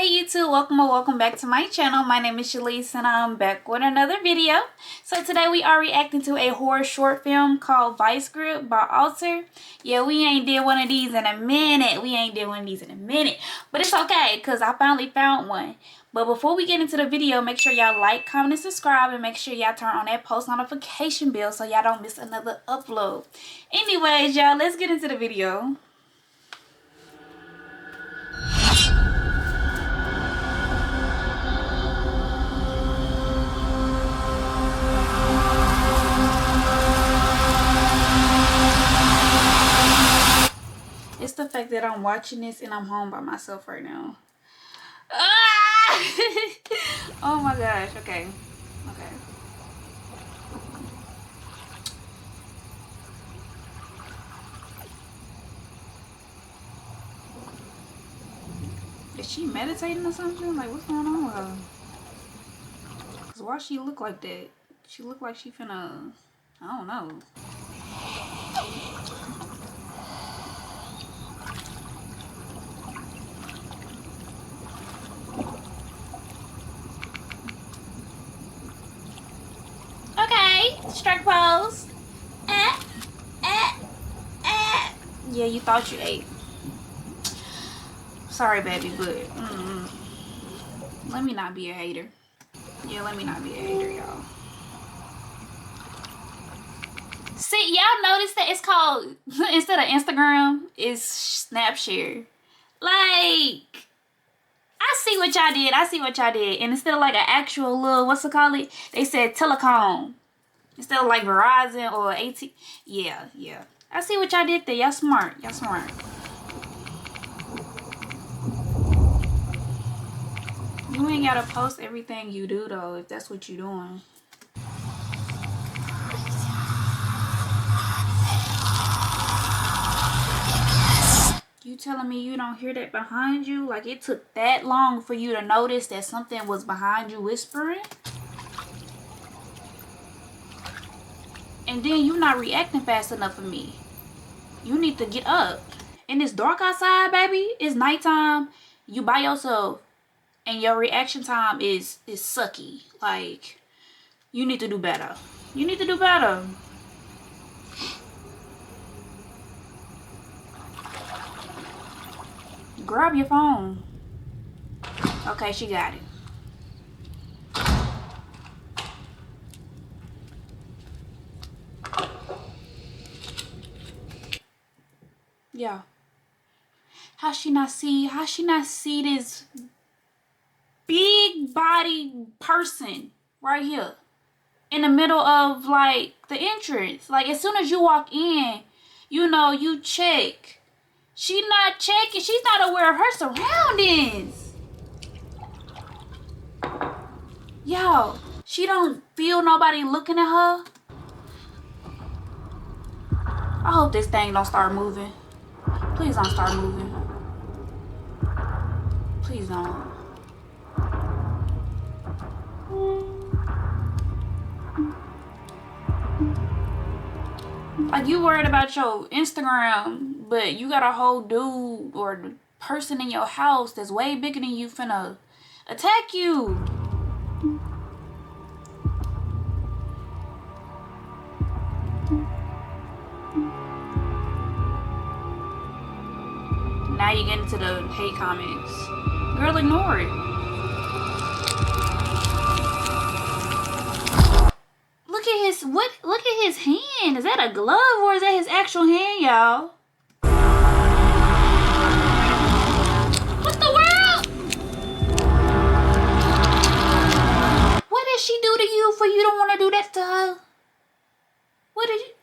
Hey YouTube, welcome or welcome back to my channel. My name is Shalise and I'm back with another video. So today we are reacting to a horror short film called Vice Grip by Alter. Yeah, we ain't did one of these in a minute. But it's okay because I finally found one. But before we get into the video, make sure y'all like, comment, and subscribe, and make sure y'all turn on that post notification bell so y'all don't miss another upload. Anyways, y'all, let's get into the video. It's the fact that I'm watching this and I'm home by myself right now. Ah! Oh my gosh. Okay. Is she meditating or something? Like, what's going on with her? Because why she look like that? She look like she finna... I don't know. Okay, strike pose. Yeah, you thought you ate. Sorry, baby, but let me not be a hater. Yeah, let me not be a hater, y'all. See, y'all notice that it's called, instead of Instagram, it's Snapshare. Like, I see what y'all did. And instead of like an actual little, what's it called? They said telecom. Instead of like Verizon or AT. Yeah. I see what y'all did there. Y'all smart. You ain't gotta post everything you do though, if that's what you're doing. You telling me you don't hear that behind you? Like it took that long for you to notice that something was behind you whispering? And then you not reacting fast enough for me. You need to get up. And it's dark outside, baby. It's nighttime. You by yourself. And your reaction time is sucky. Like, you need to do better. Grab your phone. Okay, she got it. Yeah. How she not see this big body person right here in the middle of like the entrance? Like as soon as you walk in, you know, you check. She not checking. She's not aware of her surroundings. Yo, she don't feel nobody looking at her. I hope this thing don't start moving. Please don't start moving. Please don't. Like you worried about your Instagram, but you got a whole dude or person in your house that's way bigger than you finna attack you. Now you get into the hate comments. Girl, ignore it. Look at his hand. Is that a glove or is that his actual hand, y'all? What the world? What did she do to you for you don't want to do that to her? What did you...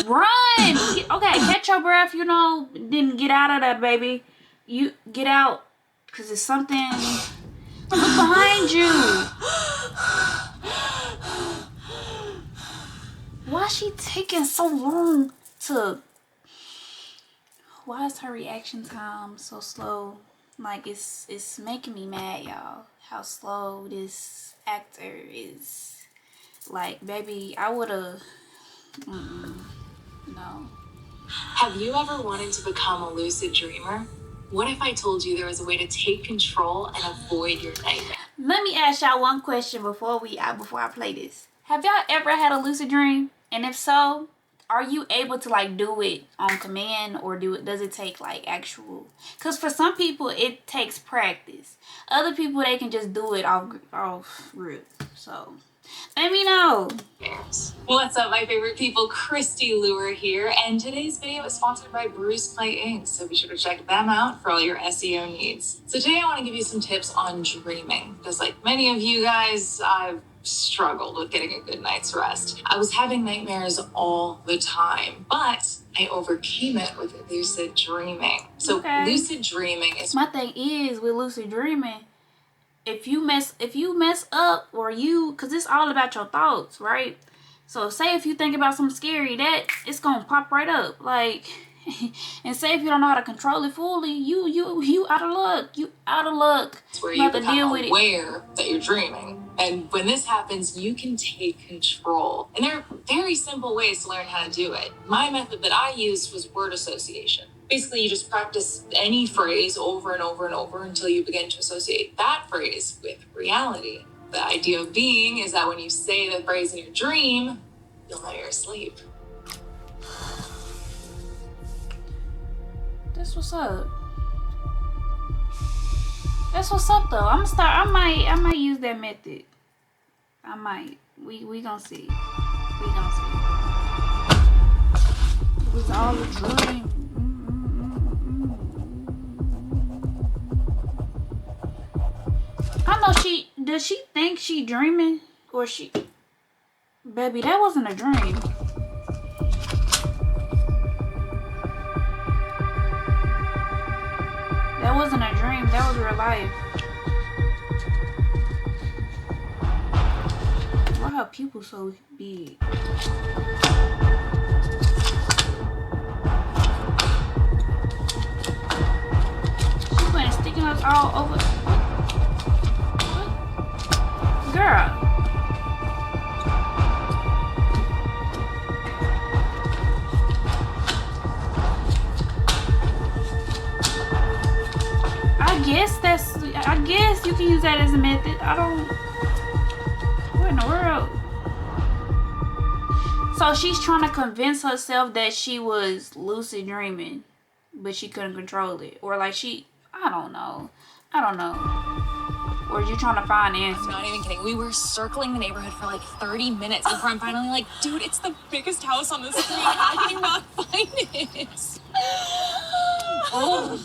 Run! Okay, catch your breath, you know, then get out of that, baby. You get out, because it's something. Look behind you. Why is she taking so long to... Why is her reaction time so slow? Like, it's making me mad, y'all, how slow this actor is. Like, baby, I would've, no. Have you ever wanted to become a lucid dreamer? What if I told you there was a way to take control and avoid your nightmare? Let me ask y'all one question before I play this. Have y'all ever had a lucid dream? And if so, are you able to like do it on command, or does it take like actual? Because for some people it takes practice. Other people, they can just do it off rip. So let me know. What's up, my favorite people? Christy Lure here, and today's video is sponsored by Bruce Clay Inc., so be sure to check them out for all your SEO needs. So today I want to give you some tips on dreaming, because like many of you guys, I've struggled with getting a good night's rest. I was having nightmares all the time, but I overcame it with lucid dreaming. So lucid dreaming is... My thing is with lucid dreaming, if you mess up, or because it's all about your thoughts, right? So say if you think about something scary, that it's gonna pop right up, like, and say if you don't know how to control it fully, you out of luck. You out of luck. It's where you become aware that you're dreaming, and when this happens, you can take control. And there are very simple ways to learn how to do it. My method that I used was word association. Basically, you just practice any phrase over and over and over until you begin to associate that phrase with reality. The idea of being is that when you say the phrase in your dream, you'll know you're asleep. That's what's up. That's what's up, though. I might use that method. I might. We gonna see. We gonna see. It was all a dream. I know does she think she dreaming, or baby, that wasn't a dream. That wasn't a dream, that was real life. Why her pupils so big? She putting sticky notes all over. Girl. I guess you can use that as a method. What in the world? So she's trying to convince herself that she was lucid dreaming, but she couldn't control it. Or like I don't know. Or are you trying to find answers? I'm not even kidding. We were circling the neighborhood for like 30 minutes before I'm finally like, dude, it's the biggest house on the street. How can you not find it? Oh.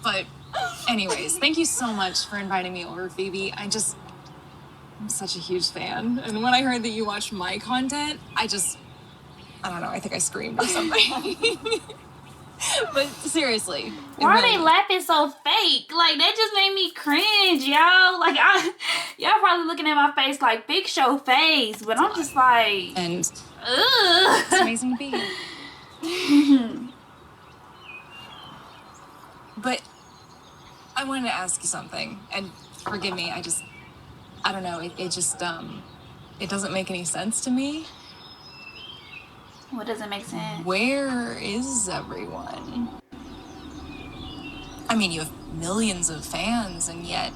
But anyways, thank you so much for inviting me over, Phoebe. I'm such a huge fan. And when I heard that you watched my content, I don't know, I think I screamed or something. But seriously. Why are they laughing so fake? Like, that just made me cringe, y'all. Like, y'all probably looking at my face like big show face, but I'm just like... And ugh. It's amazing to be here. But I wanted to ask you something, and forgive me, I don't know, it doesn't make any sense to me. What doesn't make sense? Where is everyone? I mean, you have millions of fans, and yet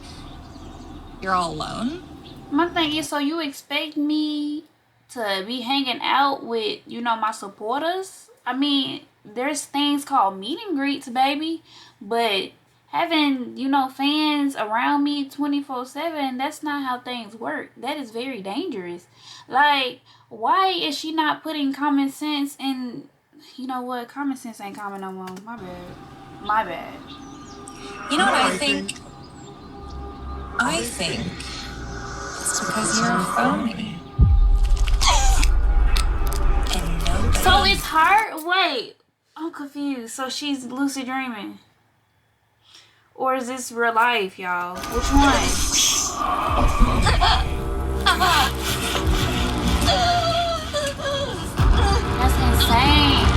you're all alone? My thing is, so you expect me to be hanging out with, my supporters? I mean, there's things called meet and greets, baby, but having, fans around me 24/7, that's not how things work. That is very dangerous. Like, why is she not putting common sense in? You know what? Common sense ain't common no more. My bad. You know what I think? I think it's because you're a phony. And nobody... So it's her? Wait, I'm confused. So she's lucid dreaming? Or is this real life, y'all? Which one? That's insane.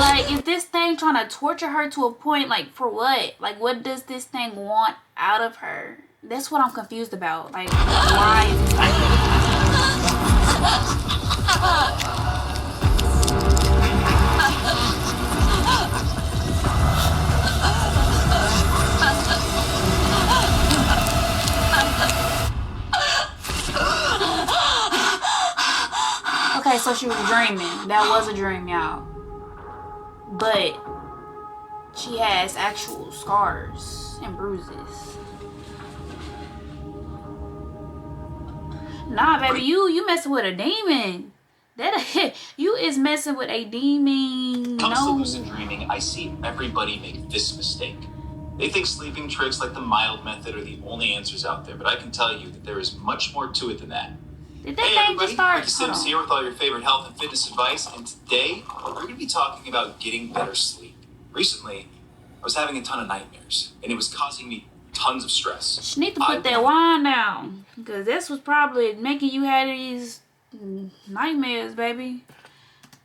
Like, if this thing trying to torture her to a point, like, for what? Like, what does this thing want out of her? That's what I'm confused about. Like, why is this like... Okay, so she was dreaming. That was a dream, y'all. But she has actual scars and bruises. Nah, baby, you messing with a demon. That you is messing with a demon. When it comes to No. lucid dreaming, I see everybody make this mistake. They think sleeping tricks like the mild method are the only answers out there, but I can tell you that there is much more to it than that. Did that Hey thing everybody, just start? Ricky Sims here with all your favorite health and fitness advice, and today we're going to be talking about getting better sleep. Recently, I was having a ton of nightmares, and it was causing me tons of stress. She need to put that wine down, because this was probably making you have these nightmares, baby.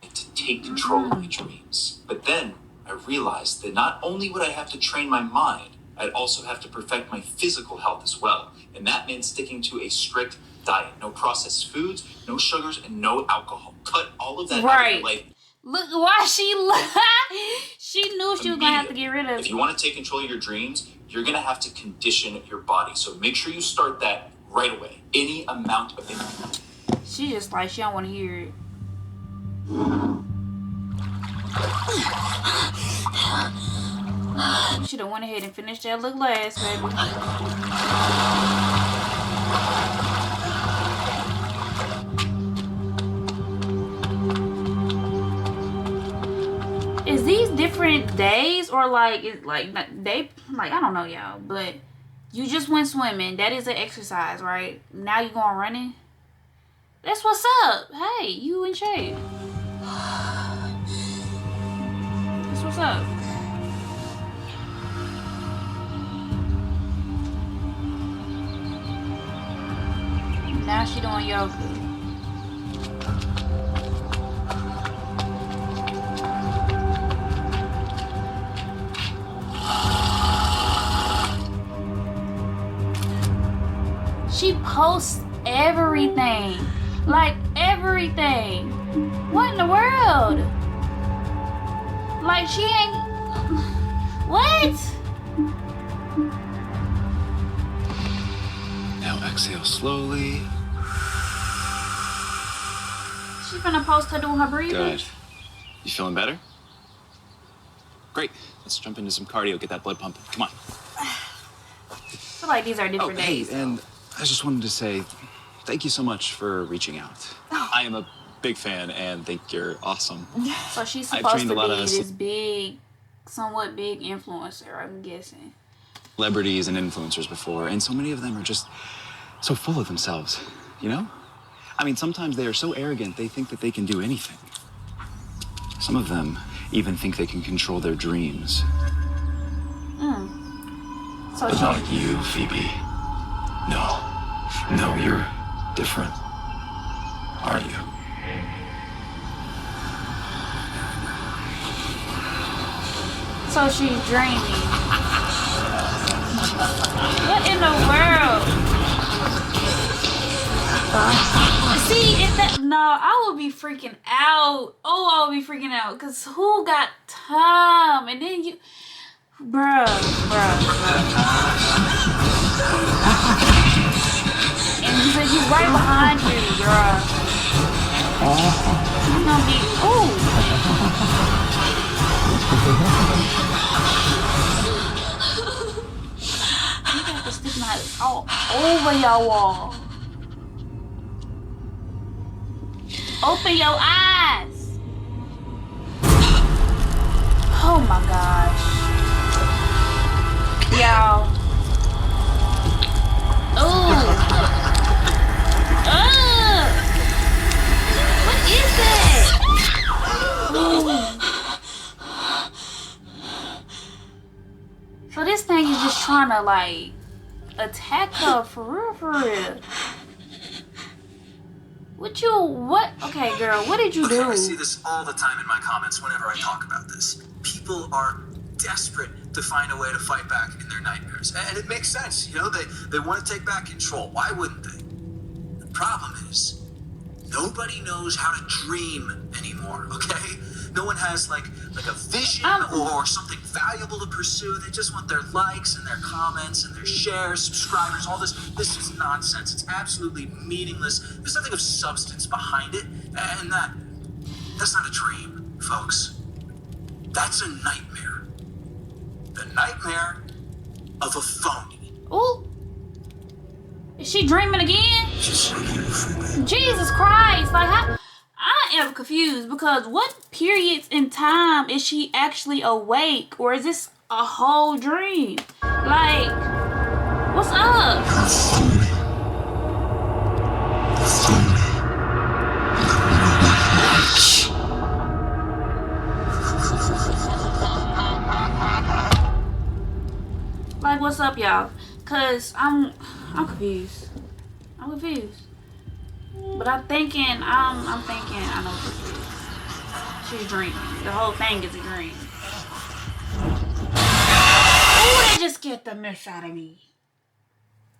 To take control of my dreams. But then I realized that not only would I have to train my mind, I'd also have to perfect my physical health as well. And that meant sticking to a strict diet. No processed foods, no sugars, and no alcohol. Cut all of that out of your life. Look why she knew she was gonna have to get rid of it. If you want to take control of your dreams, you're gonna have to condition your body. So make sure you start that right away. Any amount of it. She just like, she don't want to hear it. You should have went ahead and finished that look last, baby. Is these different days, or like, it's like they, like, I don't know, y'all, but you just went swimming. That is an exercise, right? Now you going running. That's what's up. Hey, you in shape. That's what's up. Now she doing yoga. She posts everything. Like, everything. What in the world? Like, she ain't... What? Now exhale slowly. She's gonna post her doing her breathing. Good. You feeling better? Great. Let's jump into some cardio, get that blood pumping. Come on. I feel like these are different days. Hey, and I just wanted to say thank you so much for reaching out. I am a big fan and think you're awesome. So she's I've supposed trained to a lot be of this big, somewhat big influencer, I'm guessing. Celebrities and influencers before, and so many of them are just so full of themselves, you know? I mean, sometimes they are so arrogant they think that they can do anything. Some of them even think they can control their dreams. So But not you, Phoebe. No, you're different, aren't you? So she's dreaming. What in the world? See, if that, no, I would be freaking out. Oh, I would be freaking out. Because who got time? And then you, bruh. And he's right behind you, bruh. He's gonna be, ooh. You got the stick knife all over your wall. Open your eyes. Oh my gosh. Y'all. Ooh. What is that? Ooh. So this thing is just trying to like attack her for real, for real. What? Okay, girl, what did you do? I see this all the time in my comments whenever I talk about this. People are desperate to find a way to fight back in their nightmares. And it makes sense, you know, they want to take back control. Why wouldn't they? The problem is, nobody knows how to dream anymore, okay? No one has like a vision or something valuable to pursue. They just want their likes and their comments and their shares, subscribers, all this. This is nonsense. It's absolutely meaningless. There's nothing of substance behind it. And that's not a dream, folks. That's a nightmare. The nightmare of a phony. Ooh. Is she dreaming again? Jesus Christ. Like, I am confused because what periods in time is she actually awake? Or is this a whole dream? Like, what's up? Like, what's up, y'all? Cause I'm confused. I'm confused. But I'm thinking I know what this is. She's dreaming. The whole thing is a dream. Oh, that just scared the mess out of me.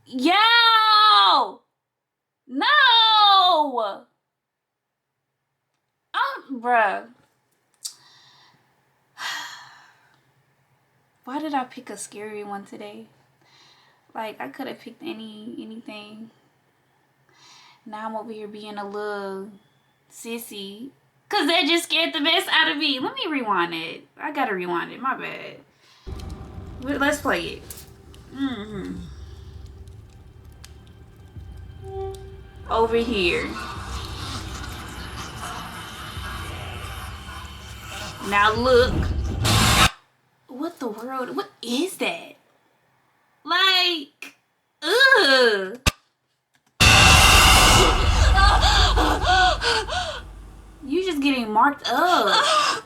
Yo! No! Bruh. Why did I pick a scary one today? Like, I could have picked anything. Now I'm over here being a little sissy. Cause that just scared the mess out of me. Let me rewind it. I gotta rewind it. My bad. Let's play it. Over here. Now look. What the world? What is that? Like, ugh. You just getting marked up.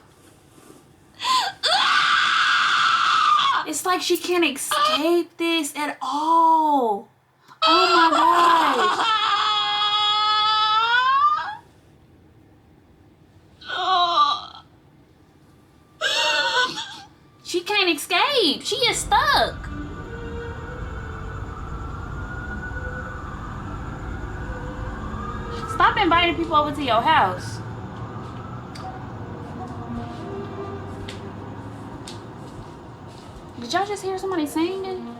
It's like she can't escape this at all. Oh my gosh. She can't escape. She is stuck. Stop inviting people over to your house. Did y'all just hear somebody singing?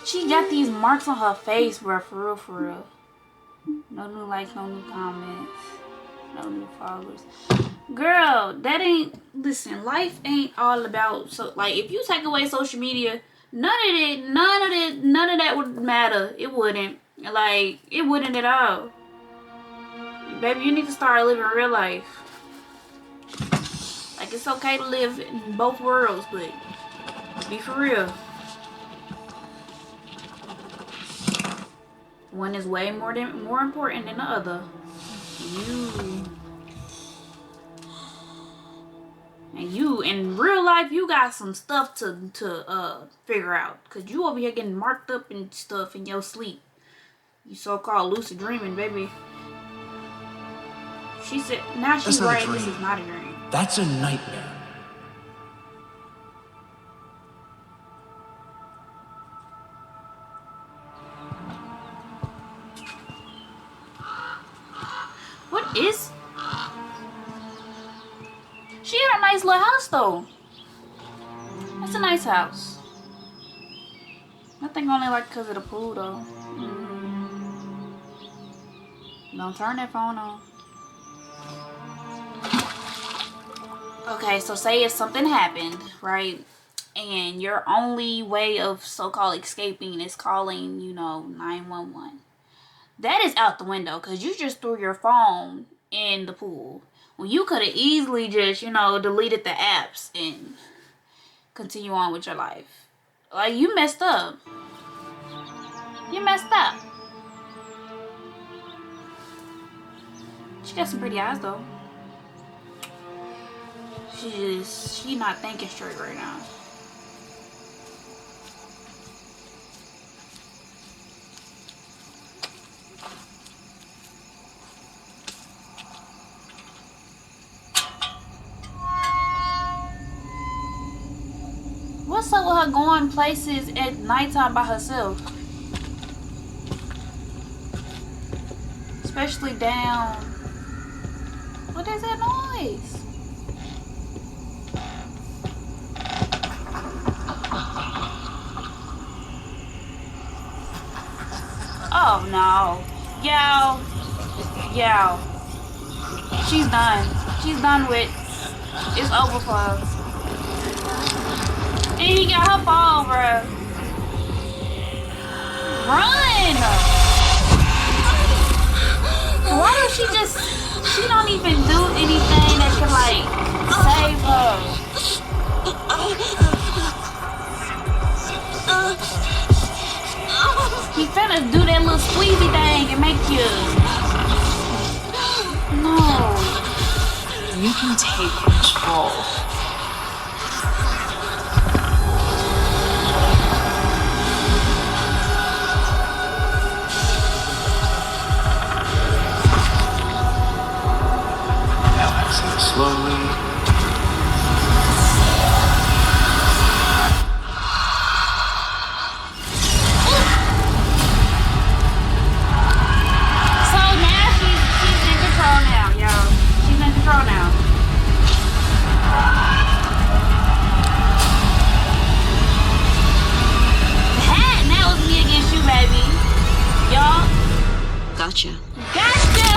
She got these marks on her face, bro. For real, for real. No new likes, no new comments, no new followers. Girl, that ain't. Listen, life ain't all about. So, like, if you take away social media, none of that would matter. It wouldn't. Like, it wouldn't at all. Baby, you need to start living real life. Like, it's okay to live in both worlds, but be for real. One is way more important than the other. You in real life, you got some stuff to figure out, cause you over here getting marked up and stuff in your sleep. You so-called lucid dreaming, baby. She said, now she's right. This is not a dream. That's a nightmare. What is? She had a nice little house though. That's a nice house. I think only like because of the pool though. Don't turn that phone on. Okay, so say if something happened, right? And your only way of so-called escaping is calling, 911. That is out the window because you just threw your phone in the pool. When you could have easily just, deleted the apps and continue on with your life. Like, you messed up. You messed up. She got some pretty eyes though. She not thinking straight right now. What's up with her going places at nighttime by herself? Especially down. What is that noise? Oh no. Yo. Yo. She's done. She's done with. It's over for her. And he got her ball, bruh. Run! Why don't she just... She don't even do anything that can, like, save her. He finna do that little squeezy thing and make you... No. You can take control. Slowly. So now she's in control now, y'all. She's in control now. Now it's me against you, baby. Y'all. Gotcha. Gotcha!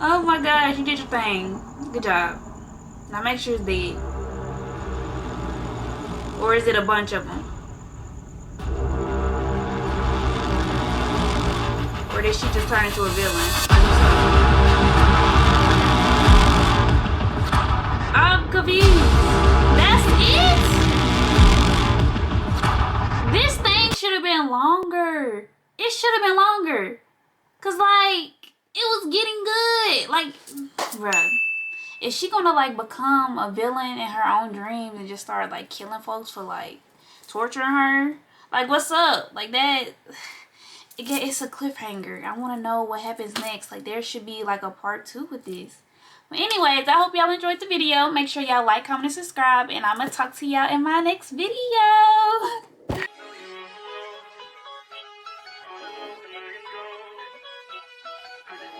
Oh my gosh, you did your thing. Good job. Now make sure it's dead. Or is it a bunch of them? Or did she just turn into a villain? I'm confused. That's it? This thing should have been longer. It should have been longer. Cause like, it was getting good. Like, bruh. Is she gonna like become a villain in her own dreams and just start like killing folks for like torturing her? Like, what's up? Like that, it's a cliffhanger. I wanna know what happens next. Like, there should be like a part 2 with this. But anyways, I hope y'all enjoyed the video. Make sure y'all like, comment, and subscribe. And I'm gonna talk to y'all in my next video.